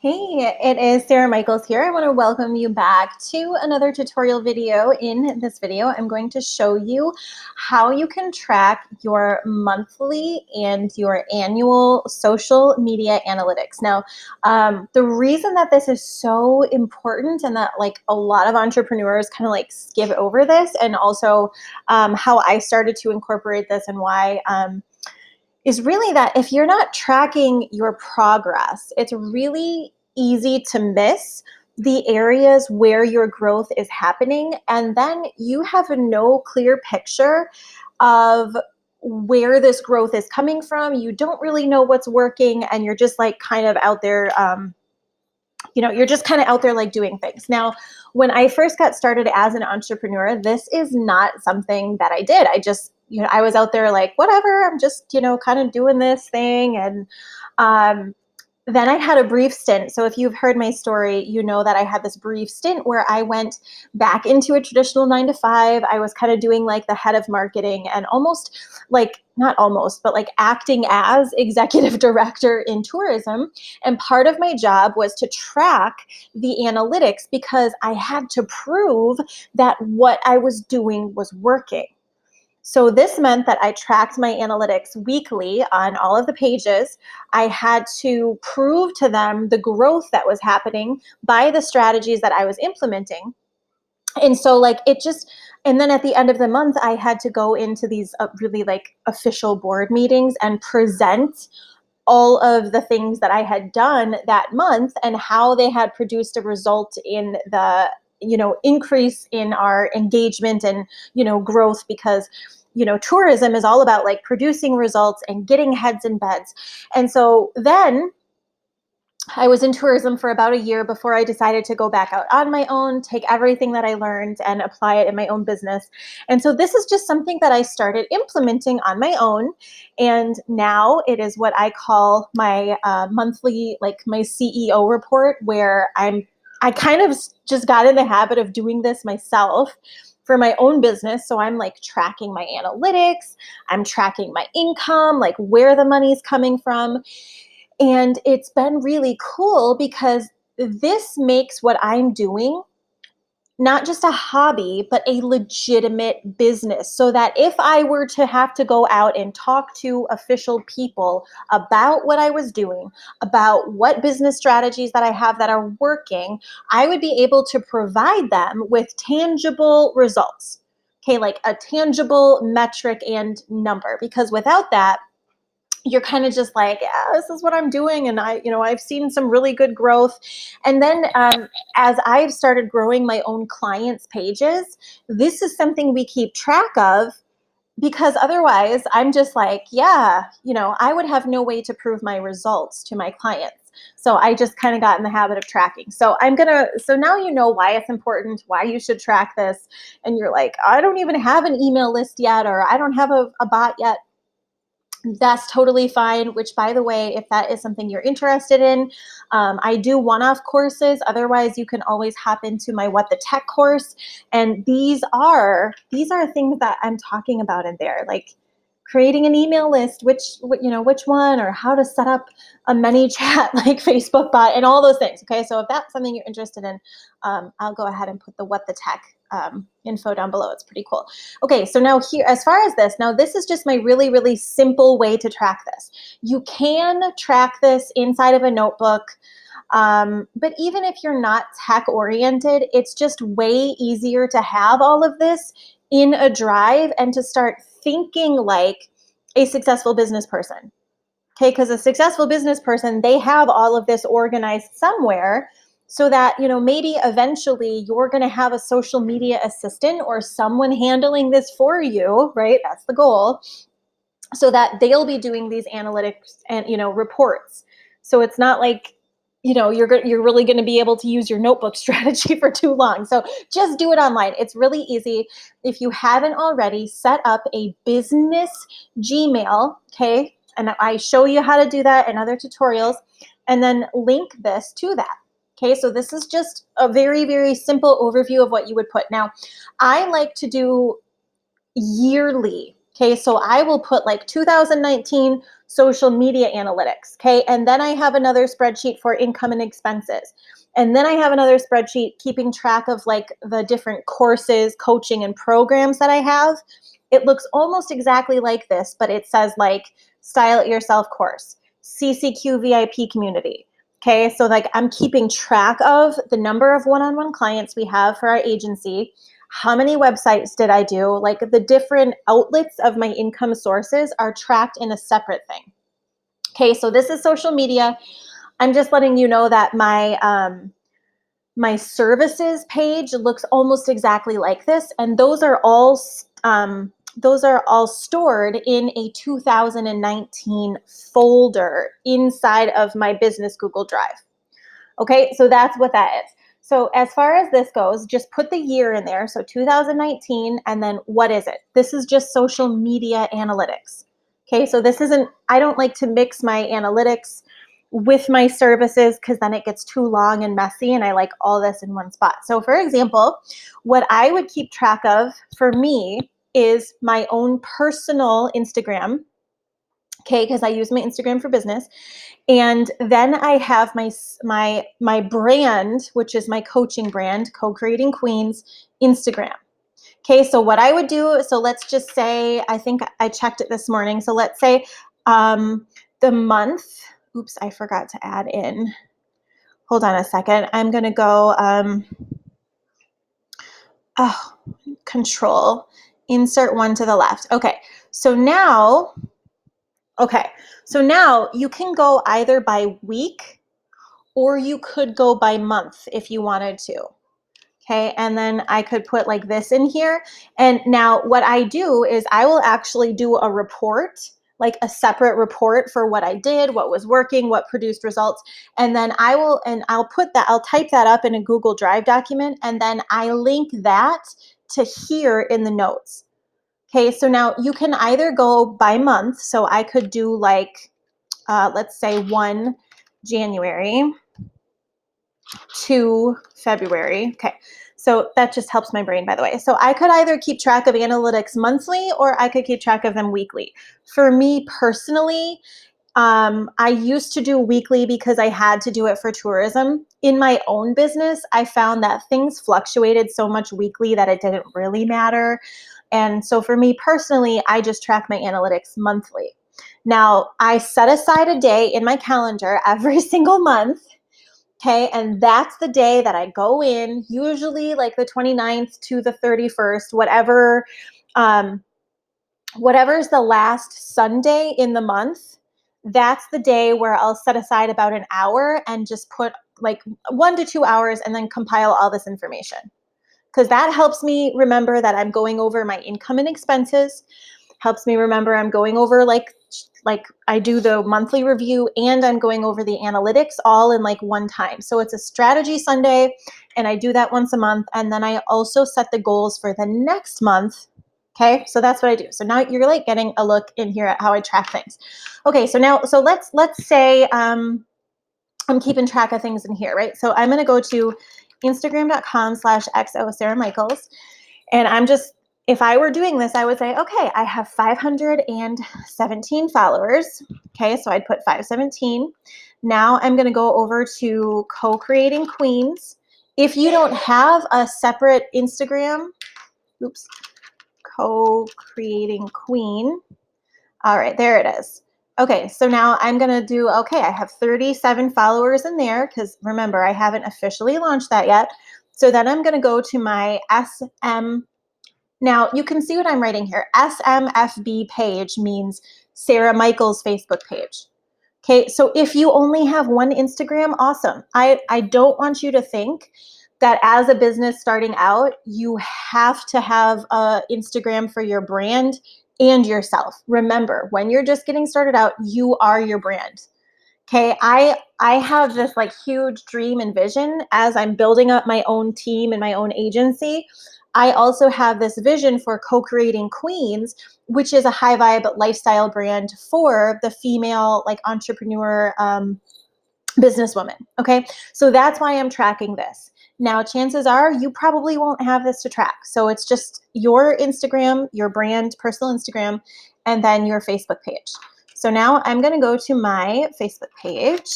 Hey, it is Sarah Michaels here. I want to welcome you back to another tutorial video. In this video, I'm going to show you how you can track your monthly and your annual social media analytics. Now, the reason that this is so important and that like a lot of entrepreneurs kind of like skip over this, and also how I started to incorporate this and why is really that if you're not tracking your progress, it's really easy to miss the areas where your growth is happening. And then you have no clear picture of where this growth is coming from. You don't really know what's working, and you're just like kind of out there. You're just kind of out there like doing things. Now, when I first got started as an entrepreneur, this is not something that I did. I was out there like, whatever, I'm just, kind of doing this thing. And um, then I had a brief stint. So if you've heard my story, you know that I had this brief stint where I went back into a traditional 9 to 5. I was kind of doing like the head of marketing and almost like, not almost, but like acting as executive director in tourism. And part of my job was to track the analytics because I had to prove that what I was doing was working. So this meant that I tracked my analytics weekly on all of the pages. I had to prove to them the growth that was happening by the strategies that I was implementing. And so and then at the end of the month, I had to go into these really like official board meetings and present all of the things that I had done that month and how they had produced a result in the increase in our engagement and growth, because tourism is all about like producing results and getting heads in beds. And so then I was in tourism for about a year before I decided to go back out on my own, take everything that I learned and apply it in my own business. And so this is just something that I started implementing on my own. And now it is what I call my monthly, like my CEO report, where I kind of just got in the habit of doing this myself for my own business. So I'm like tracking my analytics, I'm tracking my income, like where the money's coming from. And it's been really cool because this makes what I'm doing not just a hobby, but a legitimate business. So that if I were to have to go out and talk to official people about what I was doing, about what business strategies that I have that are working, I would be able to provide them with tangible results. Okay, like a tangible metric and number. Because without that, you're kind of just like, yeah, this is what I'm doing. And I've seen some really good growth. And then as I've started growing my own clients' pages, this is something we keep track of, because otherwise I'm just like, yeah, I would have no way to prove my results to my clients. So I just kind of got in the habit of tracking. So so now you know why it's important, why you should track this. And you're like, I don't even have an email list yet, or I don't have a bot yet. That's totally fine, which, by the way, if that is something you're interested in, I do one-off courses. Otherwise, you can always hop into my What the Tech course. And these are things that I'm talking about in there, like creating an email list, which one, or how to set up a many chat like Facebook bot and all those things. Okay, so if that's something you're interested in, I'll go ahead and put the What the Tech info down below. It's pretty cool. Okay, so now here, as far as this is just my really, really simple way to track this. You can track this inside of a notebook, but even if you're not tech oriented, it's just way easier to have all of this in a drive and to start thinking like a successful business person. Okay, because a successful business person, they have all of this organized somewhere, so that maybe eventually you're going to have a social media assistant or someone handling this for you, right? That's the goal, so that they'll be doing these analytics and reports. So it's not like you're really going to be able to use your notebook strategy for too long. So just do it online. It's really easy. If you haven't already, set up a business Gmail, okay? And I show you how to do that in other tutorials, and then link this to that. Okay, so this is just a very, very simple overview of what you would put. Now, I like to do yearly. Okay, so I will put like 2019 social media analytics. Okay. And then I have another spreadsheet for income and expenses. And then I have another spreadsheet keeping track of like the different courses, coaching, and programs that I have. It looks almost exactly like this, but it says like Style It Yourself course, CCQ VIP community. Okay, so like I'm keeping track of the number of one-on-one clients we have for our agency. How many websites did I do? Like the different outlets of my income sources are tracked in a separate thing. Okay, so this is social media. I'm just letting you know that my services page looks almost exactly like this, and those are all stored in a 2019 folder inside of my business Google Drive. Okay, so that's what that is. So as far as this goes, just put the year in there. So 2019, and then what is it? This is just social media analytics. Okay, so this isn't, I don't like to mix my analytics with my services because then it gets too long and messy, and I like all this in one spot. So for example, what I would keep track of for me is my own personal Instagram, okay, because I use my Instagram for business. And then I have my brand, which is my coaching brand, Co-Creating Queens, Instagram. Okay, so what I would do, so let's just say, I think I checked it this morning. So let's say the month, oops, I forgot to add in. Hold on a second. I'm going to go, control, insert one to the left. Okay, so now, you can go either by week or you could go by month if you wanted to. Okay, and then I could put like this in here. And now what I do is I will actually do a report, like a separate report for what I did, what was working, what produced results. And then I'll type that up in a Google Drive document, and then I link that to here in the notes. Okay, so now you can either go by month. So I could do like, let's say 1 January to February. Okay, so that just helps my brain, by the way. So I could either keep track of analytics monthly or I could keep track of them weekly. For me personally, I used to do weekly because I had to do it for tourism. In my own business, I found that things fluctuated so much weekly that it didn't really matter. And so for me personally, I just track my analytics monthly. Now, I set aside a day in my calendar every single month. Okay, and that's the day that I go in, usually like the 29th to the 31st, whatever's the last Sunday in the month. That's the day where I'll set aside about an hour and just put like 1 to 2 hours and then compile all this information. Because that helps me remember that I'm going over my income and expenses, helps me remember I'm going over like I do the monthly review and I'm going over the analytics all in like one time. So it's a strategy Sunday, and I do that once a month. And then I also set the goals for the next month. Okay, so that's what I do. So now you're like getting a look in here at how I track things. Okay, so now, so let's say I'm keeping track of things in here, right? So I'm going to go to Instagram.com/XO Sara Michaels. And I'm just, if I were doing this, I would say, okay, I have 517 followers. Okay, so I'd put 517. Now I'm going to go over to Co-Creating Queens. If you don't have a separate Instagram, oops, Co-Creating Queen. All right, there it is. Okay, so now I'm going to do, okay, I have 37 followers in there because remember, I haven't officially launched that yet. So then I'm going to go to my SM. Now you can see what I'm writing here. SMFB page means Sara Michaels Facebook page. Okay, so if you only have one Instagram, awesome. I don't want you to think that as a business starting out, you have to have an Instagram for your brand and yourself. Remember, when you're just getting started out, you are your brand. Okay, I have this like huge dream and vision as I'm building up my own team and my own agency. I also have this vision for Co-Creating Queens, which is a high vibe lifestyle brand for the female like entrepreneur businesswoman. Okay, so that's why I'm tracking this. Now, chances are you probably won't have this to track. So it's just your Instagram, your brand, personal Instagram, and then your Facebook page. So now I'm going to go to my Facebook page.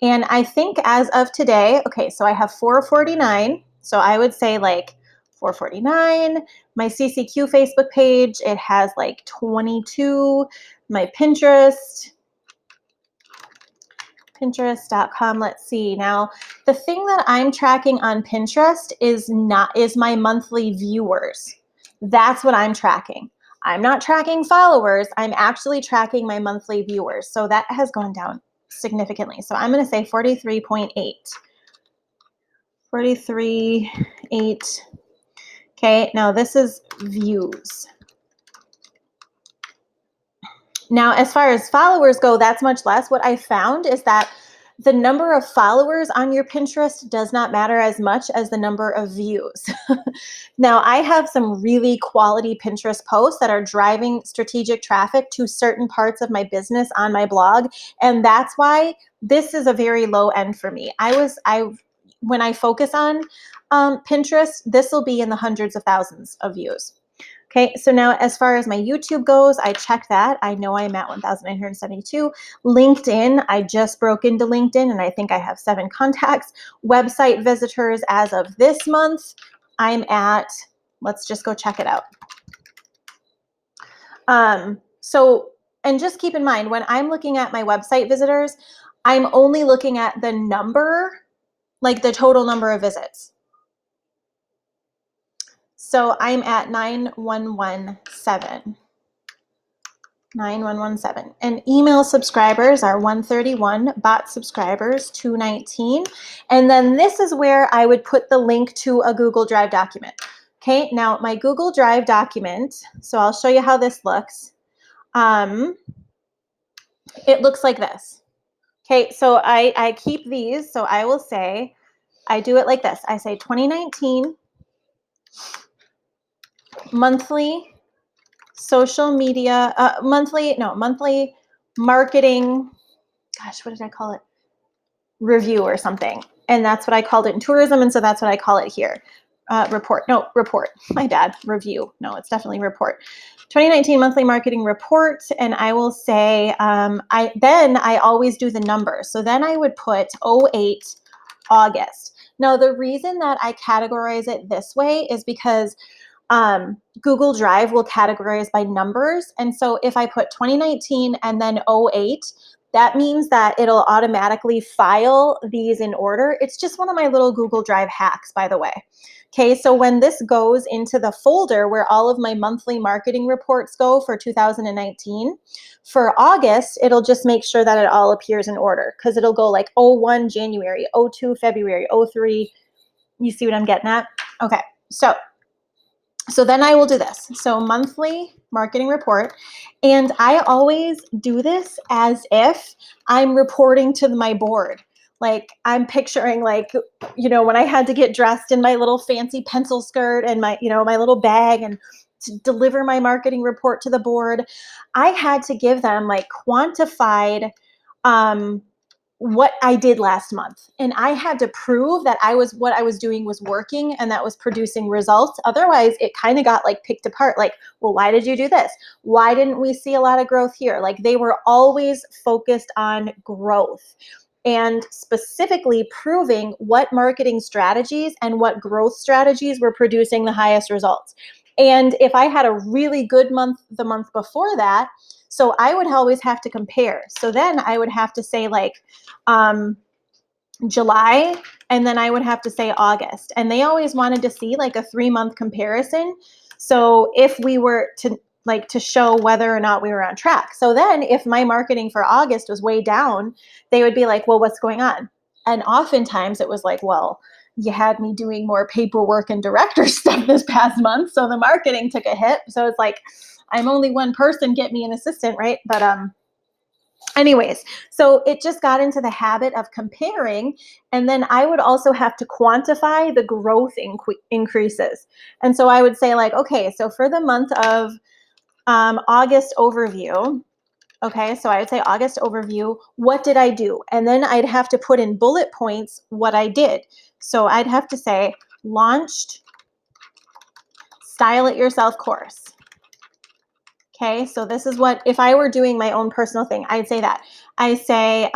And I think as of today, okay, so I have 449. So I would say like 449. My CCQ Facebook page, it has like 22. My Pinterest.com. Let's see. Now, the thing that I'm tracking on Pinterest is my monthly viewers. That's what I'm tracking. I'm not tracking followers. I'm actually tracking my monthly viewers. So that has gone down significantly. So I'm going to say 43.8. 43.8. Okay, now this is views. Now, as far as followers go, that's much less. What I found is that the number of followers on your Pinterest does not matter as much as the number of views. Now, I have some really quality Pinterest posts that are driving strategic traffic to certain parts of my business on my blog, and that's why this is a very low end for me. When I focus on Pinterest, this will be in the hundreds of thousands of views. Okay, so now as far as my YouTube goes, I check that. I know I'm at 1,972. LinkedIn, I just broke into LinkedIn and I think I have 7 contacts. Website visitors as of this month, I'm at, let's just go check it out. And just keep in mind, when I'm looking at my website visitors, I'm only looking at the number, like the total number of visits. So I'm at 9117. 9117. And email subscribers are 131, bot subscribers 219. And then this is where I would put the link to a Google Drive document. Okay, now my Google Drive document, so I'll show you how this looks. It looks like this. Okay, so I keep these, so I will say, I do it like this. I say 2019 monthly social media, monthly marketing, gosh, what did I call it? Review or something. And that's what I called it in tourism. And so that's what I call it here. Report. My bad. Review. No, it's definitely report. 2019 monthly marketing report. And I will say, I always do the numbers. So then I would put 08 August. Now, the reason that I categorize it this way is because Google Drive will categorize by numbers. And so if I put 2019 and then 08, that means that it'll automatically file these in order. It's just one of my little Google Drive hacks, by the way. Okay, so when this goes into the folder where all of my monthly marketing reports go for 2019, for August, it'll just make sure that it all appears in order because it'll go like 01 January, 02 February, 03. You see what I'm getting at? Okay, so then I will do this. So monthly marketing report. And I always do this as if I'm reporting to my board. Like I'm picturing like, when I had to get dressed in my little fancy pencil skirt and my little bag and to deliver my marketing report to the board, I had to give them like quantified what I did last month. And I had to prove that what I was doing was working and that was producing results. Otherwise, it kind of got like picked apart. Like, well, why did you do this? Why didn't we see a lot of growth here? Like they were always focused on growth and specifically proving what marketing strategies and what growth strategies were producing the highest results. And if I had a really good month the month before that, so I would always have to compare. So then I would have to say like July, and then I would have to say August. And they always wanted to see like a 3-month comparison. So if we were to show whether or not we were on track. So then if my marketing for August was way down, they would be like, well, what's going on? And oftentimes it was like, well, you had me doing more paperwork and director stuff this past month. So the marketing took a hit. So it's like, I'm only one person, get me an assistant, right? But anyways, so it just got into the habit of comparing. And then I would also have to quantify the growth increases. And so I would say like, okay, so for the month of August overview, okay, so I would say August overview, what did I do? And then I'd have to put in bullet points what I did. So I'd have to say launched Style It Yourself course. Okay, so this is what, if I were doing my own personal thing, I'd say that. I say,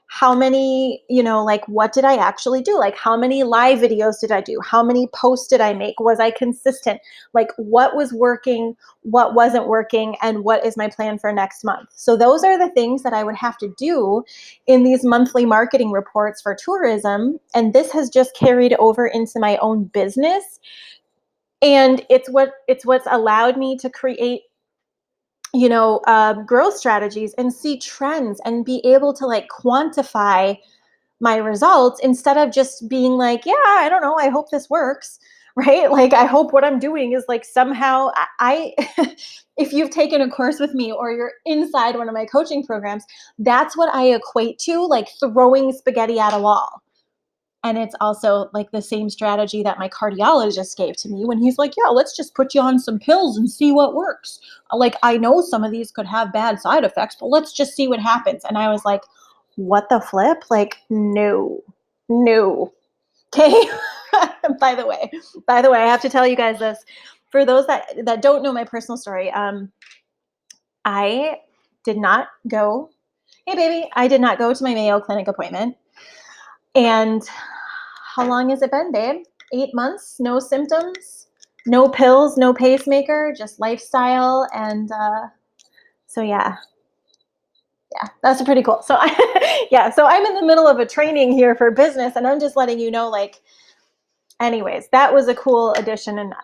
how many, like, what did I actually do? Like, how many live videos did I do? How many posts did I make? Was I consistent? Like, what was working, what wasn't working, and what is my plan for next month? So those are the things that I would have to do in these monthly marketing reports for tourism. And this has just carried over into my own business. And it's what's allowed me to create growth strategies and see trends and be able to like quantify my results instead of just being like, yeah, I don't know, I hope this works, right? Like, I hope what I'm doing is like somehow if you've taken a course with me or you're inside one of my coaching programs, that's what I equate to, like throwing spaghetti at a wall. And it's also like the same strategy that my cardiologist gave to me when he's like, yeah, let's just put you on some pills and see what works. Like, I know some of these could have bad side effects, but let's just see what happens. And I was like, what the flip? Like, no, no. Okay. By the way, I have to tell you guys this. For those that don't know my personal story, I did not go, hey baby, I did not go to my Mayo Clinic appointment. And how long has it been, babe? 8 months, no symptoms, no pills, no pacemaker, just lifestyle. And so yeah, that's pretty cool. So so I'm in the middle of a training here for business, and I'm just letting you know, like, anyways, that was a cool addition. And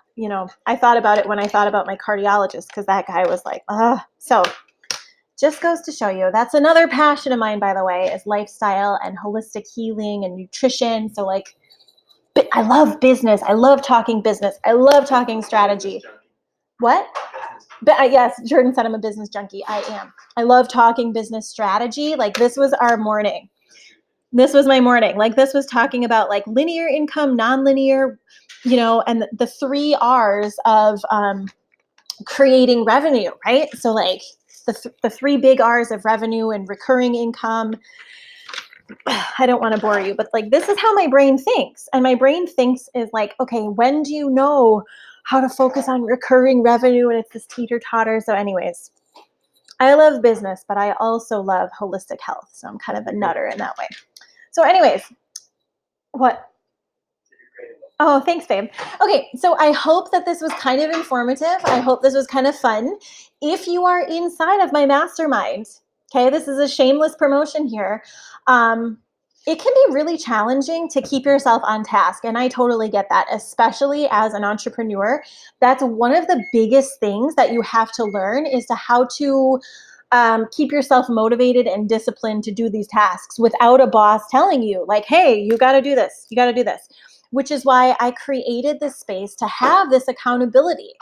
I thought about it when I thought about my cardiologist, because that guy was like, so just goes to show you, that's another passion of mine, by the way, is lifestyle and holistic healing and nutrition. So like, I love business. I love talking business. I love talking strategy. What? But yes, Jordan said I'm a business junkie. I am. I love talking business strategy. Like, this was our morning. This was my morning. Like, this was talking about like linear income, nonlinear, and the 3 R's of creating revenue, right? So like the 3 big R's of revenue and recurring income. I don't want to bore you, but like, this is how my brain thinks. And my brain thinks is like, okay, when do you know how to focus on recurring revenue? And it's this teeter totter. So anyways, I love business, but I also love holistic health. So I'm kind of a nutter in that way. So anyways, what? Oh, thanks, babe. Okay, so I hope that this was kind of informative. I hope this was kind of fun. If you are inside of my mastermind, okay, this is a shameless promotion here. It can be really challenging to keep yourself on task, and I totally get that, especially as an entrepreneur. That's one of the biggest things that you have to learn, is to how to keep yourself motivated and disciplined to do these tasks without a boss telling you, like, hey, you got to do this, you got to do this. Which is why I created this space to have this accountability.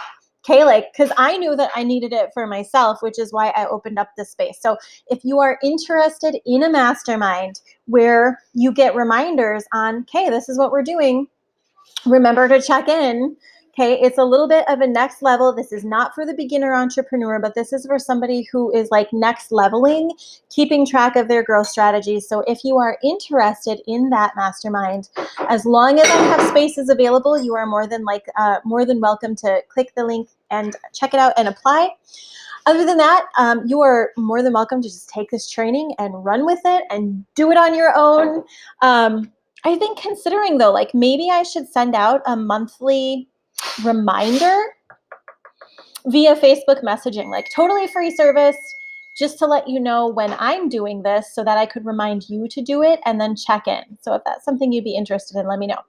Okay, like, because I knew that I needed it for myself, which is why I opened up this space. So if you are interested in a mastermind where you get reminders on, okay, this is what we're doing, remember to check in. Okay, it's a little bit of a next level. This is not for the beginner entrepreneur, but this is for somebody who is like next leveling, keeping track of their growth strategies. So if you are interested in that mastermind, as long as I have spaces available, you are more than welcome to click the link and check it out and apply. Other than that, you are more than welcome to just take this training and run with it and do it on your own. I think, considering though, like, maybe I should send out a monthly reminder via Facebook messaging, like totally free service, just to let you know when I'm doing this so that I could remind you to do it and then check in. So if that's something you'd be interested in, let me know.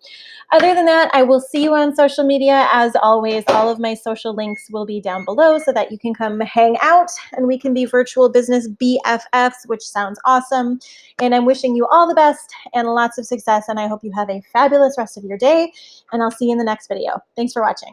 Other than that, I will see you on social media. As always, all of my social links will be down below so that you can come hang out and we can be virtual business BFFs, which sounds awesome. And I'm wishing you all the best and lots of success. And I hope you have a fabulous rest of your day. And I'll see you in the next video. Thanks for watching.